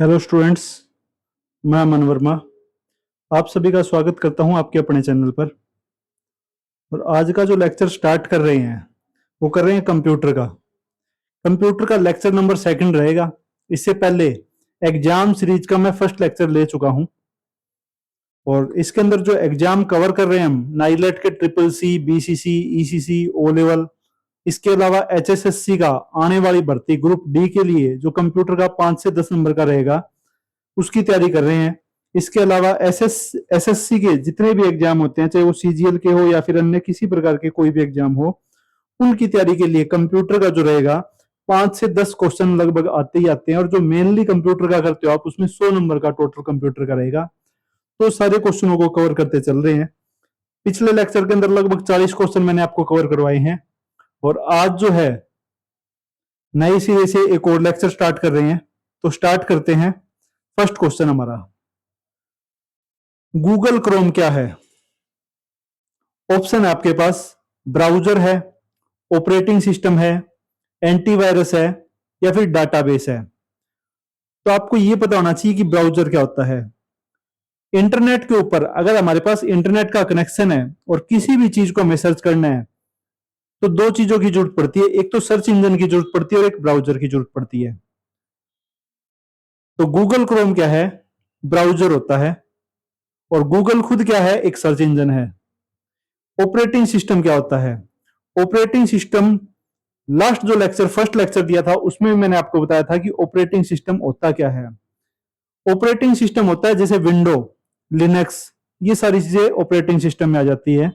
Hello students, मैं अमन वर्मा आप सभी का स्वागत करता हूं आपके अपने चैनल पर। और आज का जो लेक्चर स्टार्ट कर रहे हैं वो कर रहे हैं कंप्यूटर का लेक्चर नंबर 2 रहेगा। इससे पहले एग्जाम सीरीज का मैं फर्स्ट लेक्चर ले चुका हूं और इसके अंदर जो एग्जाम कवर कर रहे हैं हम नाइलेट के triple C, BCC, ECC, O level, इसके अलावा एचएसएससी का आने वाली भर्ती ग्रुप डी के लिए जो कंप्यूटर का 5 से 10 नंबर का रहेगा उसकी तैयारी कर रहे हैं। इसके अलावा एसएससी के जितने भी एग्जाम होते हैं, चाहे वो सीजीएल के हो या फिर अन्य किसी प्रकार के कोई भी एग्जाम हो, उनकी तैयारी के लिए कंप्यूटर का जो रहेगा 5 से 10 क्वेश्चन लगभग आते ही आते हैं। और जो मेनली कंप्यूटर का करते हो आप, उसमें 100 नंबर का टोटल कंप्यूटर का रहेगा। तो सारे क्वेश्चनों को कवर करते चल रहे हैं। पिछले लेक्चर के अंदर लगभग 40 क्वेश्चन मैंने आपको कवर करवाए हैं और आज जो है नए सिरे से एक और लेक्चर स्टार्ट कर रहे हैं। तो स्टार्ट करते हैं। फर्स्ट क्वेश्चन हमारा, गूगल क्रोम क्या है? ऑप्शन है आपके पास, ब्राउजर है, ऑपरेटिंग सिस्टम है, एंटीवायरस है या फिर डाटाबेस है। तो आपको यह पता होना चाहिए कि ब्राउजर क्या होता है। इंटरनेट के ऊपर अगर हमारे पास इंटरनेट का कनेक्शन है और किसी भी चीज को हमें सर्च करना है तो दो चीजों की जरूरत पड़ती है, एक तो सर्च इंजन की जरूरत पड़ती है और एक ब्राउजर की जरूरत पड़ती है। तो गूगल क्रोम क्या है? ब्राउजर होता है। और गूगल खुद क्या है? एक सर्च इंजन है। ऑपरेटिंग सिस्टम क्या होता है? ऑपरेटिंग सिस्टम लास्ट जो लेक्चर फर्स्ट लेक्चर दिया था उसमें मैंने आपको बताया था कि ऑपरेटिंग सिस्टम होता क्या है। ऑपरेटिंग सिस्टम होता है जैसे विंडो, लिनक्स, ये सारी चीजें ऑपरेटिंग सिस्टम में आ जाती है।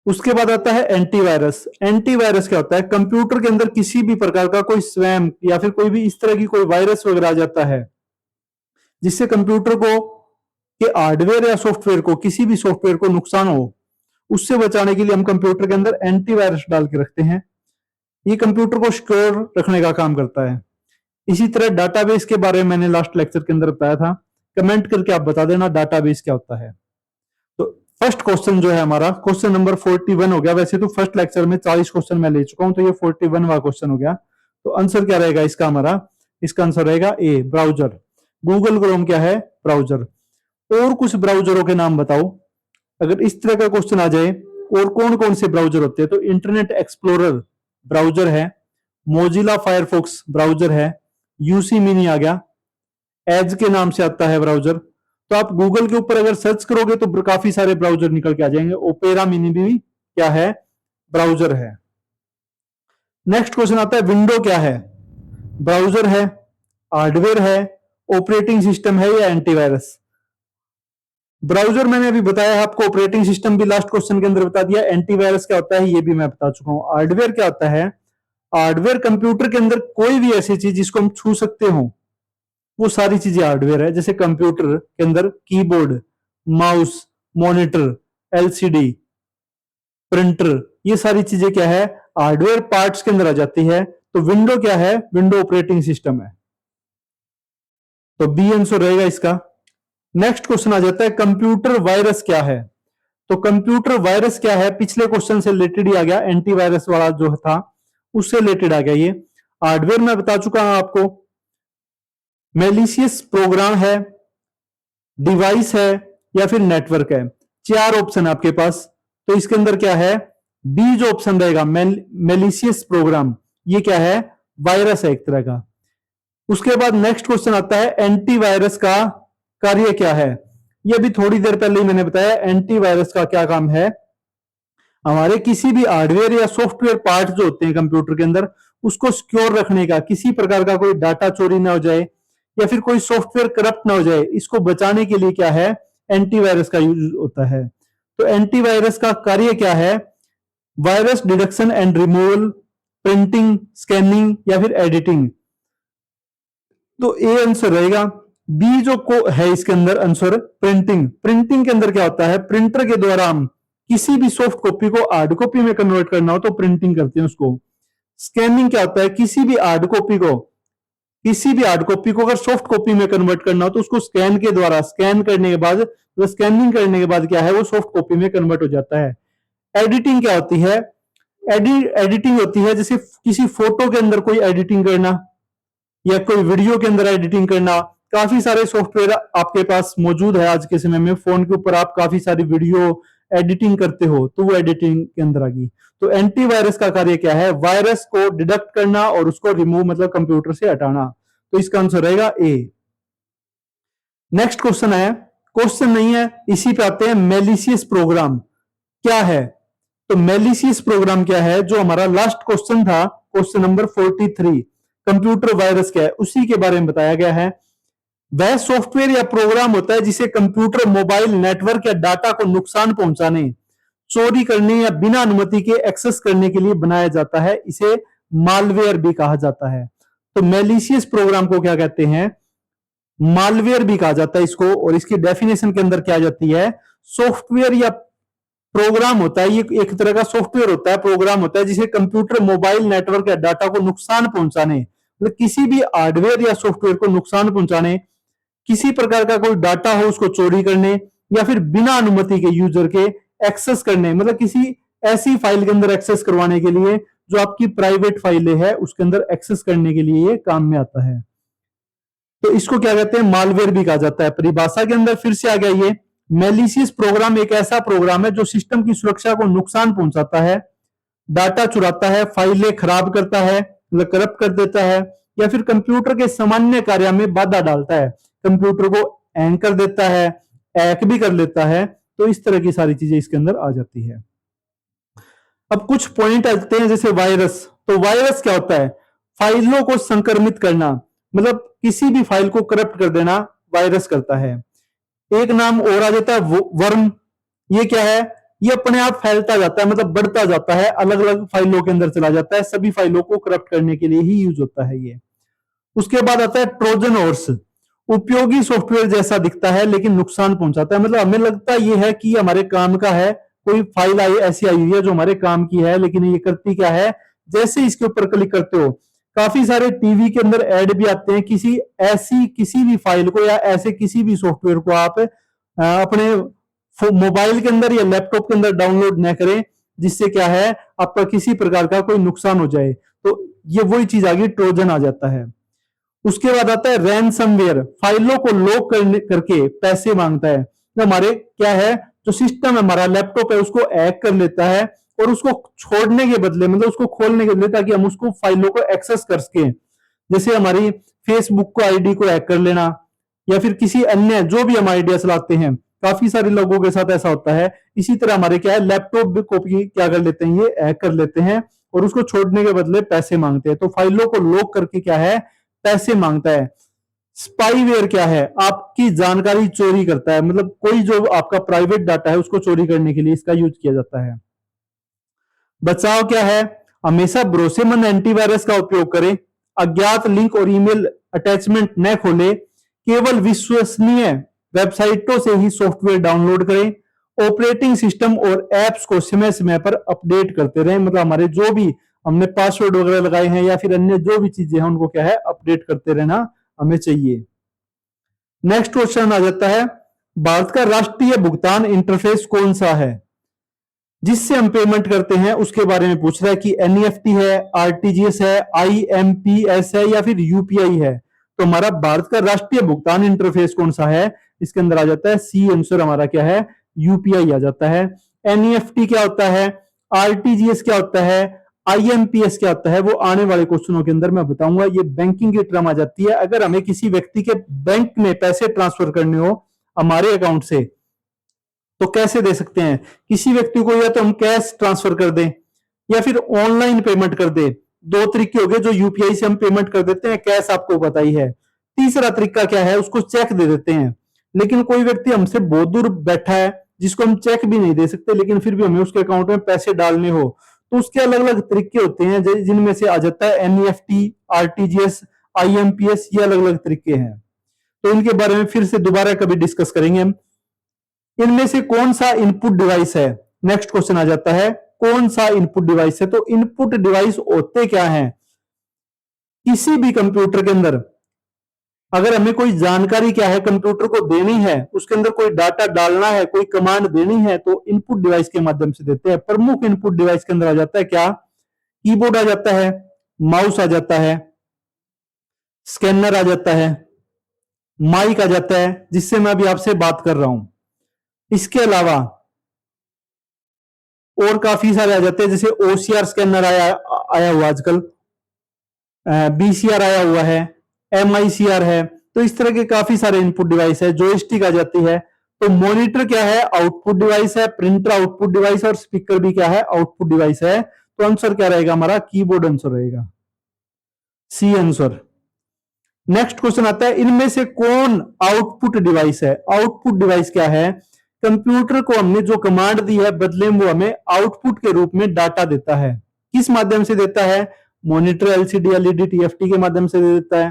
उसके बाद आता है एंटीवायरस। एंटीवायरस क्या होता है? कंप्यूटर के अंदर किसी भी प्रकार का कोई स्वैम या फिर कोई भी इस तरह की कोई वायरस वगैरह आ जाता है जिससे कंप्यूटर को के हार्डवेयर या सॉफ्टवेयर को, किसी भी सॉफ्टवेयर को नुकसान हो, उससे बचाने के लिए हम कंप्यूटर के अंदर एंटीवायरस डाल के रखते हैं। ये कंप्यूटर को सिक्योर रखने का काम करता है। इसी तरह डाटाबेस के बारे में मैंने लास्ट लेक्चर के अंदर बताया था। कमेंट करके आप बता देना डाटाबेस क्या होता है। तो फर्स्ट क्वेश्चन जो है हमारा, क्वेश्चन नंबर 41 हो गया। वैसे तो फर्स्ट लेक्चर में 40 क्वेश्चन मैं ले चुका हूं, तो ये 41वां क्वेश्चन हो गया। तो आंसर क्या रहेगा इसका हमारा? इसका आंसर रहेगा ए, ब्राउजर। गूगल क्रोम क्या है? ब्राउजर। और कुछ ब्राउजरों के नाम बताओ। अगर इस तरह का क्वेश्चन आ जाए, और कौन कौन से ब्राउजर होते हैं, तो इंटरनेट एक्सप्लोरर ब्राउजर है, मोजिला फायरफॉक्स ब्राउजर है, यूसी मिनी आ गया, एज के नाम से आता है ब्राउजर। तो आप गूगल के ऊपर अगर सर्च करोगे तो काफी सारे ब्राउजर निकल के आ जाएंगे। ओपेरा मिनी भी क्या है? ब्राउजर है। नेक्स्ट क्वेश्चन आता है, विंडो क्या है? ब्राउजर है, हार्डवेयर है, ऑपरेटिंग सिस्टम है या एंटीवायरस? ब्राउजर मैंने अभी बताया है आपको, ऑपरेटिंग सिस्टम भी लास्ट क्वेश्चन के अंदर बता दिया, एंटीवायरस क्या होता है ये भी मैं बता चुका हूं। हार्डवेयर क्या होता है? हार्डवेयर कंप्यूटर के अंदर कोई भी ऐसी चीज जिसको हम छू सकते हो वो सारी चीजें हार्डवेयर है। जैसे कंप्यूटर के अंदर keyboard, mouse, monitor, LCD, printer, ये सारी चीजें क्या है? हार्डवेयर पार्ट्स के अंदर आ जाती है। तो विंडो क्या है? विंडो ऑपरेटिंग सिस्टम है। तो बी आंसर रहेगा इसका। नेक्स्ट क्वेश्चन आ जाता है, कंप्यूटर वायरस क्या है? तो कंप्यूटर वायरस क्या है? पिछले क्वेश्चन से रिलेटेड ही आ गया, एंटीवायरस वाला जो था उससे रिलेटेड आ गया ये। हार्डवेयर में बता चुका हूं आपको, मेलिशियस प्रोग्राम है, डिवाइस है या फिर नेटवर्क है। चार ऑप्शन आपके पास। तो इसके अंदर क्या है? बी जो ऑप्शन रहेगा, मेलिशियस प्रोग्राम, ये क्या है? वायरस है एक तरह का। उसके बाद नेक्स्ट क्वेश्चन आता है, एंटीवायरस का कार्य क्या है? ये भी थोड़ी देर पहले ही मैंने बताया। एंटीवायरस का क्या काम है? हमारे किसी भी हार्डवेयर या सॉफ्टवेयर पार्ट जो होते हैं कंप्यूटर के अंदर, उसको सिक्योर रखने का, किसी प्रकार का कोई डाटा चोरी ना हो जाए या फिर कोई सॉफ्टवेयर करप्ट ना हो जाए, इसको बचाने के लिए क्या है? एंटीवायरस का यूज होता है। तो एंटीवायरस का कार्य क्या है? Virus detection and removal, printing, scanning या फिर एडिटिंग। तो ए आंसर रहेगा। बी जो को है इसके अंदर आंसर, प्रिंटिंग। प्रिंटिंग के अंदर क्या होता है? प्रिंटर के द्वारा हम किसी भी सॉफ्ट कॉपी को हार्ड कॉपी में कन्वर्ट करना हो तो प्रिंटिंग करते हैं उसको। स्कैनिंग क्या होता है? किसी भी हार्ड कॉपी को अगर सॉफ्ट कॉपी में कन्वर्ट करना हो तो उसको स्कैन के द्वारा, स्कैन करने के बाद, स्कैनिंग करने के बाद क्या है? वो सॉफ्ट कॉपी में कन्वर्ट हो जाता है। एडिटिंग क्या होती है? एडिटिंग होती है जैसे किसी फोटो के अंदर कोई एडिटिंग करना, या कोई वीडियो के अंदर एडिटिंग करना, काफी सारे सॉफ्टवेयर आपके पास मौजूद है आज के समय में। फोन के ऊपर आप काफी सारी वीडियो एडिटिंग करते हो तो वो एडिटिंग के अंदर आ गई। तो एंटीवायरस का कार्य क्या है? वायरस को डिटेक्ट करना और उसको रिमूव मतलब कंप्यूटर से हटाना। तो इसका आंसर रहेगा ए। नेक्स्ट क्वेश्चन है, क्वेश्चन नहीं है, इसी पे आते हैं, मेलिशियस प्रोग्राम क्या है? तो मेलिशियस प्रोग्राम क्या है? जो हमारा लास्ट क्वेश्चन था, क्वेश्चन नंबर 43, कंप्यूटर वायरस क्या है, उसी के बारे में बताया गया है। वह सॉफ्टवेयर या प्रोग्राम होता है जिसे कंप्यूटर, मोबाइल नेटवर्क या डाटा को नुकसान पहुंचाने, चोरी करने या बिना अनुमति के एक्सेस करने के लिए बनाया जाता है। इसे मालवेयर भी कहा जाता है। तो मेलिशियस प्रोग्राम को क्या कहते हैं? मालवेयर भी कहा जाता है इसको। और इसकी डेफिनेशन के अंदर क्या आ जाती है? सॉफ्टवेयर या प्रोग्राम होता है, ये एक तरह का सॉफ्टवेयर होता है, प्रोग्राम होता है जिसे कंप्यूटर, मोबाइल नेटवर्क या डाटा को नुकसान पहुंचाने, मतलब किसी भी हार्डवेयर या सॉफ्टवेयर को नुकसान पहुंचाने, किसी प्रकार का कोई डाटा हो उसको चोरी करने, या फिर बिना अनुमति के यूजर के एक्सेस करने, मतलब किसी ऐसी फाइल के अंदर एक्सेस करवाने के लिए जो आपकी प्राइवेट फाइलें है उसके अंदर एक्सेस करने के लिए ये काम में आता है। तो इसको क्या कहते हैं? मालवेयर भी कहा जाता है। परिभाषा के अंदर फिर से आ गया ये, मेलिशियस प्रोग्राम एक ऐसा प्रोग्राम है जो सिस्टम की सुरक्षा को नुकसान पहुंचाता है, डाटा चुराता है, फाइलें खराब करता है, मतलब करप्ट कर देता है, या फिर कंप्यूटर के सामान्य कार्य में बाधा डालता है, कंप्यूटर को हैंग कर देता है, हैक भी कर लेता है। तो इस तरह की सारी चीजें इसके अंदर आ जाती है। अब कुछ पॉइंट आते हैं, जैसे वायरस। तो वायरस क्या होता है? फाइलों को संक्रमित करना, मतलब किसी भी फाइल को करप्ट कर देना वायरस करता है। एक नाम और आ जाता है वर्म। ये क्या है? ये अपने आप फैलता जाता है, मतलब बढ़ता जाता है, अलग अलग फाइलों के अंदर चला जाता है, सभी फाइलों को करप्ट करने के लिए ही यूज होता है ये। उसके बाद आता है ट्रोजन हॉर्स। उपयोगी सॉफ्टवेयर जैसा दिखता है लेकिन नुकसान पहुंचाता है, मतलब हमें लगता ये है कि हमारे काम का है, कोई फाइल आई ऐसी आई हुई है जो हमारे काम की है, लेकिन ये करती क्या है? जैसे इसके ऊपर क्लिक करते हो, काफी सारे टीवी के अंदर ऐड भी आते हैं, किसी भी फाइल को या ऐसे किसी भी सॉफ्टवेयर को आप अपने मोबाइल के अंदर या लैपटॉप के अंदर डाउनलोड न करें, जिससे क्या है आपका किसी प्रकार का कोई नुकसान हो जाए। तो ये वही चीज आ गई, ट्रोजन आ जाता है। उसके बाद आता है रैनसमवेयर, फाइलों को लॉक करके पैसे मांगता है। तो हमारे क्या है, जो सिस्टम है हमारा लैपटॉप है उसको हैक कर लेता है और उसको छोड़ने के बदले, मतलब उसको खोलने के बदले, ताकि हम उसको फाइलों को एक्सेस कर सके। जैसे हमारी फेसबुक को आईडी को हैक कर लेना, या फिर किसी अन्य जो भी हम आइडिया चलाते हैं, काफी सारे लोगों के साथ ऐसा होता है। इसी तरह हमारे क्या है, लैपटॉप को भी क्या कर लेते हैं, ये हैक कर लेते हैं और उसको छोड़ने के बदले पैसे मांगते हैं। तो फाइलों को लॉक करके क्या है, पैसे मांगता है। स्पाईवेयर क्या है? आपकी जानकारी चोरी करता है, मतलब कोई जो आपका प्राइवेट डाटा है उसको चोरी करने के लिए इसका यूज किया जाता है। बचाव क्या है? हमेशा भरोसेमंद एंटीवायरस का उपयोग करें, अज्ञात लिंक और ईमेल अटैचमेंट न खोलें, केवल विश्वसनीय वेबसाइटों से ही सॉफ्टवेयर डाउनलोड करें, ऑपरेटिंग सिस्टम और एप्स को समय समय पर अपडेट करते रहें, मतलब हमारे जो भी हमने पासवर्ड वगैरह लगाए हैं या फिर अन्य जो भी चीजें हैं उनको क्या है, अपडेट करते रहना हमें चाहिए। नेक्स्ट क्वेश्चन आ जाता है, भारत का राष्ट्रीय भुगतान इंटरफेस कौन सा है जिससे हम पेमेंट करते हैं? उसके बारे में पूछ रहा है कि एनईएफटी है, आरटीजीएस है, आईएमपीएस है या फिर यूपीआई है। तो हमारा भारत का राष्ट्रीय भुगतान इंटरफेस कौन सा है? इसके अंदर आ जाता है सी आंसर हमारा क्या है, यूपीआई आ जाता है। एनईएफटी क्या होता है, आरटीजीएस क्या होता है, आईएमपीएस क्या होता है, वो आने वाले क्वेश्चनों के अंदर मैं बताऊंगा। ये बैंकिंग की टर्म आ जाती है। अगर हमें किसी व्यक्ति के बैंक में पैसे ट्रांसफर करने हो हमारे अकाउंट से, तो कैसे दे सकते हैं? किसी व्यक्ति को या तो हम कैश ट्रांसफर कर दें या फिर ऑनलाइन पेमेंट कर दें। दो तरीके हो गए, जो यूपीआई से हम पेमेंट कर देते हैं, कैश आपको पता ही है। तीसरा तरीका क्या है, उसको चेक दे देते हैं। लेकिन कोई व्यक्ति हमसे बहुत दूर बैठा है जिसको हम चेक भी नहीं दे सकते, लेकिन फिर भी हमें उसके अकाउंट में पैसे डालने हो, तो उसके अलग अलग तरीके होते हैं, जिनमें से आ जाता है एनईएफटी, आरटीजीएस, आईएमपीएस, ये अलग अलग तरीके हैं। तो इनके बारे में फिर से दोबारा कभी डिस्कस करेंगे हम। इनमें से कौन सा इनपुट डिवाइस है? नेक्स्ट क्वेश्चन आ जाता है, कौन सा इनपुट डिवाइस है? तो इनपुट डिवाइस होते क्या हैं? किसी भी कंप्यूटर के अंदर अगर हमें कोई जानकारी क्या है कंप्यूटर को देनी है, उसके अंदर कोई डाटा डालना है, कोई कमांड देनी है, तो इनपुट डिवाइस के माध्यम से देते हैं। प्रमुख इनपुट डिवाइस के अंदर आ जाता है क्या? कीबोर्ड आ जाता है, माउस आ जाता है, स्कैनर आ जाता है, माइक आ जाता है जिससे मैं अभी आपसे बात कर रहा हूं। इसके अलावा और काफी सारे आ जाते हैं, जैसे ओसीआर स्कैनर आया हुआ आजकल, बीसीआर आया हुआ है, एमआईसीआर है। तो इस तरह के काफी सारे इनपुट डिवाइस है। जॉयस्टिक आ जाती है। तो मॉनिटर क्या है? आउटपुट डिवाइस है। प्रिंटर आउटपुट डिवाइस है और स्पीकर भी क्या है? आउटपुट डिवाइस है। तो आंसर क्या रहेगा हमारा? कीबोर्ड आंसर रहेगा, सी आंसर। नेक्स्ट क्वेश्चन आता है, इनमें से कौन आउटपुट डिवाइस है? आउटपुट डिवाइस क्या है? कंप्यूटर को हमने जो कमांड दी है बदले में वो हमें आउटपुट के रूप में डाटा देता है। किस माध्यम से देता है? मॉनिटर, एलसीडी, एलईडी, टीएफटी के माध्यम से दे देता है,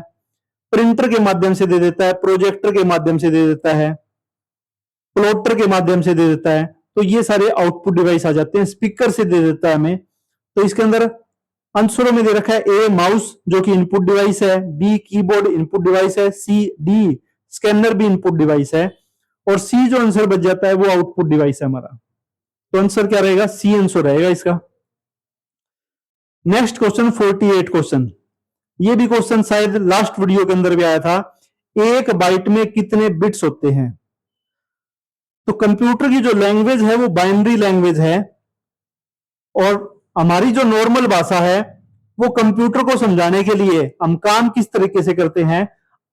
प्रिंटर के माध्यम से दे देता है, प्रोजेक्टर के माध्यम से दे देता है, प्लॉटर के माध्यम से दे देता है। तो ये सारे आउटपुट डिवाइस आ जाते हैं। स्पीकर से दे देता है हमें। तो इसके अंदर आंसरों में दे रखा है ए माउस जो कि इनपुट डिवाइस है, बी कीबोर्ड इनपुट डिवाइस है, सी डी स्कैनर भी इनपुट डिवाइस है, और सी जो आंसर बच जाता है वो आउटपुट डिवाइस है हमारा। तो आंसर क्या रहेगा? सी आंसर रहेगा इसका। नेक्स्ट क्वेश्चन 48 क्वेश्चन, ये भी क्वेश्चन शायद लास्ट वीडियो के अंदर भी आया था। एक बाइट में कितने बिट्स होते हैं? तो कंप्यूटर की जो लैंग्वेज है वो बाइनरी लैंग्वेज है, और हमारी जो नॉर्मल भाषा है वो कंप्यूटर को समझाने के लिए हम काम किस तरीके से करते हैं?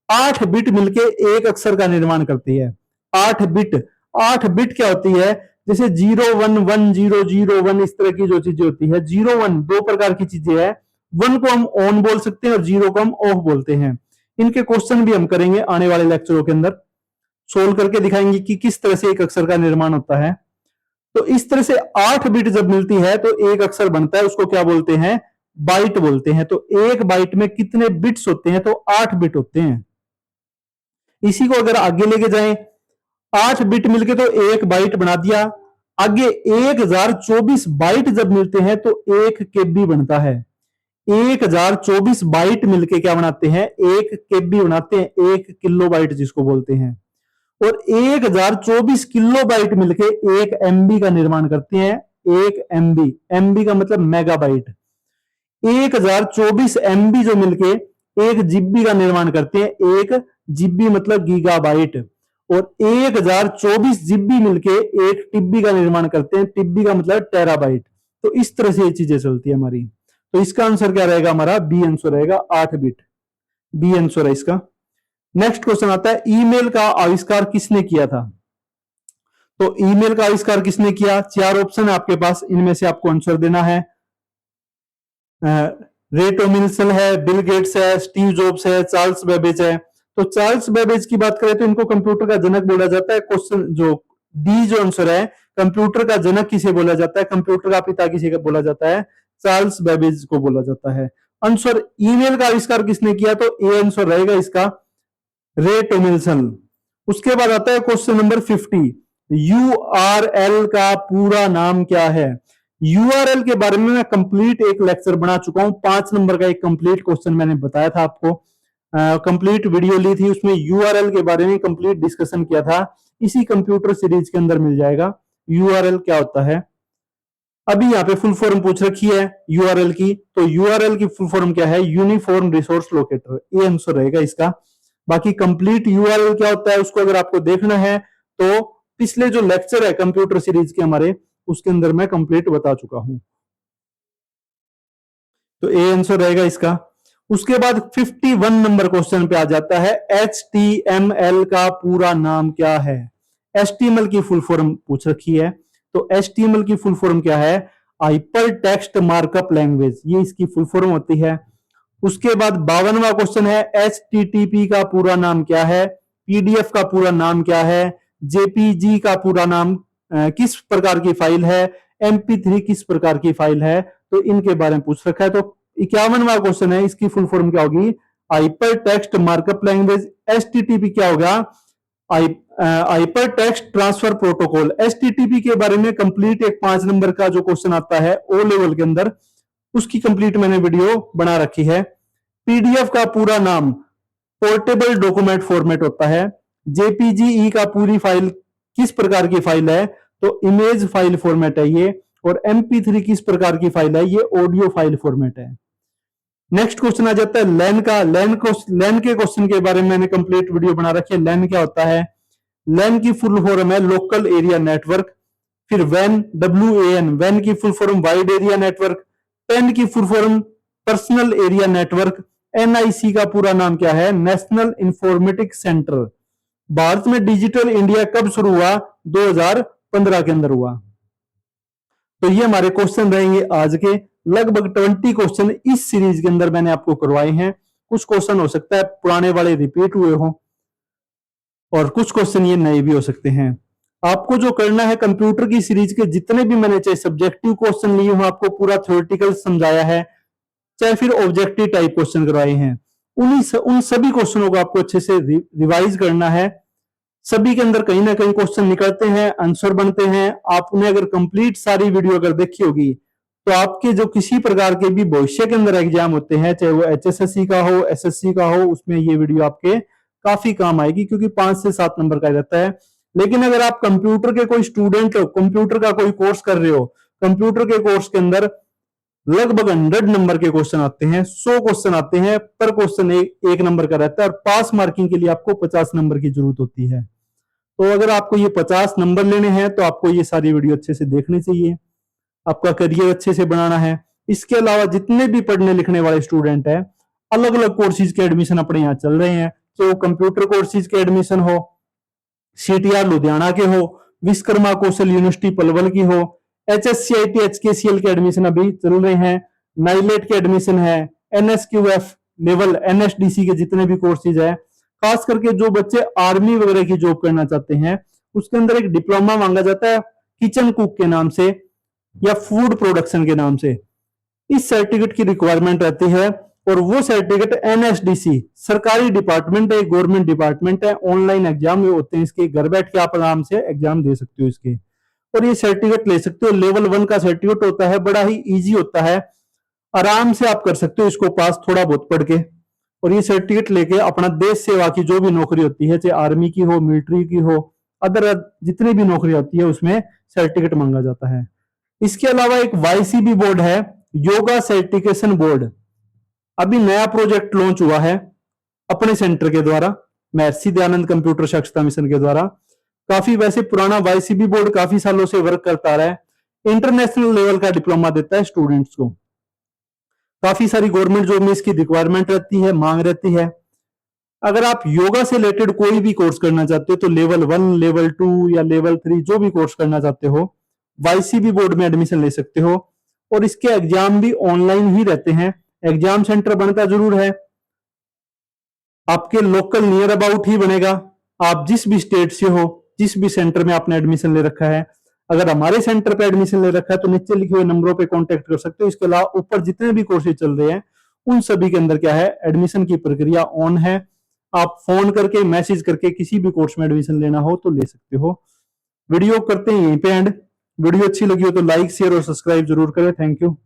8 बिट मिलके एक अक्षर का निर्माण करती है। 8 बिट। 8 बिट क्या होती है? जैसे 0 1 1 0 0 1 इस तरह की जो चीजें होती है। 0 1 दो प्रकार की चीजें हैं। 1 को हम ऑन बोल सकते हैं और 0 को हम ऑफ बोलते हैं। इनके क्वेश्चन भी हम करेंगे आने वाले लेक्चरों के अंदर, सोल्व करके दिखाएंगे कि किस तरह से एक अक्षर का निर्माण होता है। तो इस तरह से 8 बिट जब मिलती है तो एक अक्षर बनता है, उसको क्या बोलते हैं? बाइट बोलते हैं। तो एक बाइट में कितने बिट्स होते हैं? तो 8 बिट होते हैं। इसी को अगर आगे लेके जाएं, 8 बिट मिलके तो एक बाइट बना दिया। आगे 1024 बाइट जब मिलते हैं तो एक केबी बनता है। 1024 बाइट मिलके क्या बनाते हैं? एक केबी बनाते हैं, 1 किलो बाइट जिसको बोलते हैं। और 1024 किलो बाइट मिलके 1 एमबी का निर्माण करते हैं। 1 एमबी, एमबी का मतलब मेगाबाइट। 1024 एमबी जो मिलके 1 जीबी का निर्माण करते हैं। 1 जीबी मतलब गीगाबाइट। और 1024 जीबी मिलके 1 टीबी का निर्माण करते हैं। टीबी का मतलब टेराबाइट। तो इस तरह से ये चीजें चलती है हमारी। तो इसका आंसर क्या रहेगा हमारा? बी आंसर रहेगा, 8 बिट। बी आंसर है इसका। नेक्स्ट क्वेश्चन आता है, ईमेल का आविष्कार किसने किया था? तो ईमेल का आविष्कार किसने किया? 4 ऑप्शन है आपके पास, इनमें से आपको आंसर देना है। रे टॉमिल्सन है, बिल गेट्स है, स्टीव जॉब्स है, चार्ल्स बेबेज है। तो चार्ल्स बेबेज की बात करें तो इनको कंप्यूटर का जनक बोला जाता है। क्वेश्चन जो डी जो आंसर है, कंप्यूटर का जनक किसे बोला जाता है? कंप्यूटर का पिता किसे बोला जाता है? चार्ल्स बेबेज को बोला जाता है। आंसर ईमेल का आविष्कार किसने किया? तो ए आंसर रहेगा इसका, रे टॉमिल्सन। उसके बाद आता है क्वेश्चन नंबर 50, यूआरएल का पूरा नाम क्या है? यूआरएल के बारे में मैं कंप्लीट एक लेक्चर बना चुका हूं। 5 नंबर का एक कंप्लीट क्वेश्चन मैंने बताया था आपको, कंप्लीट वीडियो ली थी, उसमें यूआरएल के बारे में कंप्लीट डिस्कशन किया था। इसी कंप्यूटर सीरीज के अंदर मिल जाएगा यूआरएल क्या होता है। अभी यहाँ पे फुल फॉर्म पूछ रखी है यूआरएल की, तो यूआरएल की फुल फॉर्म क्या है? Uniform resource locator. ये आंसर रहेगा इसका। बाकी कंप्लीट यूआरएल क्या होता है उसको अगर आपको देखना है तो पिछले जो लेक्चर है कंप्यूटर सीरीज के हमारे, उसके अंदर मैं कंप्लीट बता चुका हूं। तो ए आंसर रहेगा इसका। उसके बाद 51 नंबर क्वेश्चन पे आ जाता है, HTML का पूरा नाम क्या है? HTML की फुल फॉर्म पूछ रखी है। तो HTML की फुल फॉर्म क्या है? हाइपर टेक्स्ट मार्कअप लैंग्वेज, ये इसकी फुल फॉर्म होती है। उसके बाद 52वां क्वेश्चन है, HTTP का पूरा नाम क्या है? PDF का पूरा नाम क्या है? JPG का पूरा नाम किस प्रकार की फाइल है? MP3 किस प्रकार की फाइल है? तो इनके बारे में पूछ रखा है। तो 51वां क्वेश्चन है, इसकी फुल फॉर्म क्या होगी? Hyper text markup language. HTTP क्या होगा? Hyper text transfer protocol. HTTP के बारे में कंप्लीट एक 5 नंबर का जो क्वेश्चन आता है ओ लेवल के अंदर, उसकी कंप्लीट मैंने वीडियो बना रखी है। PDF का पूरा नाम पोर्टेबल डॉक्यूमेंट फॉर्मेट होता है। JPG का पूरी फाइल किस प्रकार की फाइल है? तो इमेज फाइल फॉर्मेट है ये। और MP3 किस प्रकार की फाइल है? ये ऑडियो फाइल फॉर्मेट है। नेक्स्ट क्वेश्चन आ जाता है लैन का। लैन के क्वेश्चन के बारे में मैंने कंप्लीट वीडियो बना रखी है। लैन क्या होता है? लैन की फुल फॉर्म है लोकल एरिया नेटवर्क। फिर वैन, WAN, वैन की full form wide area network. PAN की full form personal area network. NIC का पूरा नाम क्या है? National informatics centre. भारत में डिजिटल इंडिया कब शुरू हुआ? 2015 के अंदर हुआ। तो ये हमारे क्वेश्चन रहेंगे आज के। लगभग 20 क्वेश्चन इस सीरीज के अंदर मैंने आपको करवाए हैं। कुछ क्वेश्चन हो सकता है पुराने वाले रिपीट हुए हों और कुछ क्वेश्चन ये नए भी हो सकते हैं। आपको जो करना है, कंप्यूटर की सीरीज के जितने भी मैंने चाहे सब्जेक्टिव क्वेश्चन लिए हों, आपको पूरा थ्योरेटिकल समझाया है, चाहे फिर ऑब्जेक्टिव टाइप क्वेश्चन करवाए हैं, उन सभी क्वेश्चनों को आपको अच्छे से रिवाइज करना है। सभी के अंदर कहीं ना कहीं क्वेश्चन निकलते हैं, आंसर बनते हैं। आपने अगर कंप्लीट सारी वीडियो अगर देखी होगी तो आपके जो किसी प्रकार के भी भविष्य के अंदर एग्जाम होते हैं, चाहे वो HSSC का हो, SSC का हो, उसमें ये वीडियो आपके काफी काम आएगी, क्योंकि 5 से 7 नंबर का रहता है। लेकिन अगर आप कंप्यूटर के कोई स्टूडेंट हो, कंप्यूटर का कोई कोर्स कर रहे हो, कंप्यूटर के कोर्स के अंदर लगभग 100 नंबर के क्वेश्चन आते हैं, 100 क्वेश्चन आते हैं, पर क्वेश्चन एक नंबर का रहता है, और पास मार्किंग के लिए आपको 50 नंबर की जरूरत होती है। तो अगर आपको ये 50 नंबर लेने हैं तो आपको ये सारी वीडियो अच्छे से देखनी चाहिए, आपका करियर अच्छे से बनाना है। इसके अलावा जितने भी पढ़ने लिखने वाले स्टूडेंट हैं, अलग अलग कोर्सेज के एडमिशन अपने यहाँ चल रहे हैं। तो कंप्यूटर कोर्सेज के एडमिशन हो, CTR लुधियाना के हो, विश्वकर्मा कौशल यूनिवर्सिटी पलवल की हो, HSCIT HKCL के एडमिशन अभी चल रहे हैं, नाइलेट के एडमिशन है, NSQF लेवल, NSDC के जितने भी कोर्सेज है, खास करके जो बच्चे आर्मी वगैरह की जॉब करना चाहते हैं, उसके अंदर एक डिप्लोमा मांगा जाता है किचन कुक के नाम से या फूड प्रोडक्शन के नाम से। इस सर्टिफिकेट की रिक्वायरमेंट रहती है, और वो सर्टिफिकेट NSDC सरकारी डिपार्टमेंट है, गवर्नमेंट डिपार्टमेंट है। ऑनलाइन एग्जाम होते हैं इसके, घर बैठ के आप आराम से एग्जाम दे सकते हो इसके, और ये सर्टिफिकेट ले सकते हो। लेवल 1 का सर्टिफिकेट होता है, बड़ा ही इजी होता है, आराम से आप कर सकते हो इसको पास थोड़ा बहुत पढ़ के। और ये सर्टिफिकेट लेके अपना देश सेवा की जो भी नौकरी होती है, चाहे आर्मी की हो, मिलिट्री की हो, अदर जितनी भी नौकरी होती है, उसमें सर्टिफिकेट मांगा जाता है। इसके अलावा एक YCB बोर्ड है, योगा सर्टिफिकेशन बोर्ड। अभी नया प्रोजेक्ट लॉन्च हुआ है अपने सेंटर के द्वारा, महर्षि दयानंद कंप्यूटर साक्षरता मिशन के द्वारा। काफी वैसे पुराना YCB बोर्ड काफी सालों से वर्क करता रहा है, इंटरनेशनल लेवल का डिप्लोमा देता है स्टूडेंट्स को। काफी सारी गवर्नमेंट जॉब में इसकी रिक्वायरमेंट रहती है, मांग रहती है। अगर आप योगा से रिलेटेड कोई भी कोर्स करना चाहते हो तो लेवल 1, लेवल 2 या लेवल 3 जो भी कोर्स करना चाहते हो, YCB बोर्ड में एडमिशन ले सकते हो। और इसके एग्जाम भी ऑनलाइन ही रहते हैं, एग्जाम सेंटर बनता जरूर है, आपके लोकल नियर अबाउट ही बनेगा। आप जिस भी स्टेट से हो, जिस भी सेंटर में आपने एडमिशन ले रखा है, अगर हमारे सेंटर पे एडमिशन ले रखा है तो नीचे लिखे हुए नंबरों पे कांटेक्ट कर सकते हो। इसके अलावा ऊपर जितने भी कोर्सेज चल रहे हैं, उन सभी के अंदर क्या है, एडमिशन की प्रक्रिया ऑन है। आप फोन करके, मैसेज करके किसी भी कोर्स में एडमिशन लेना हो तो ले सकते हो। वीडियो करते हैं यहीं पे एंड। वीडियो अच्छी लगी हो तो लाइक, शेयर और सब्सक्राइब जरूर करें। Thank you.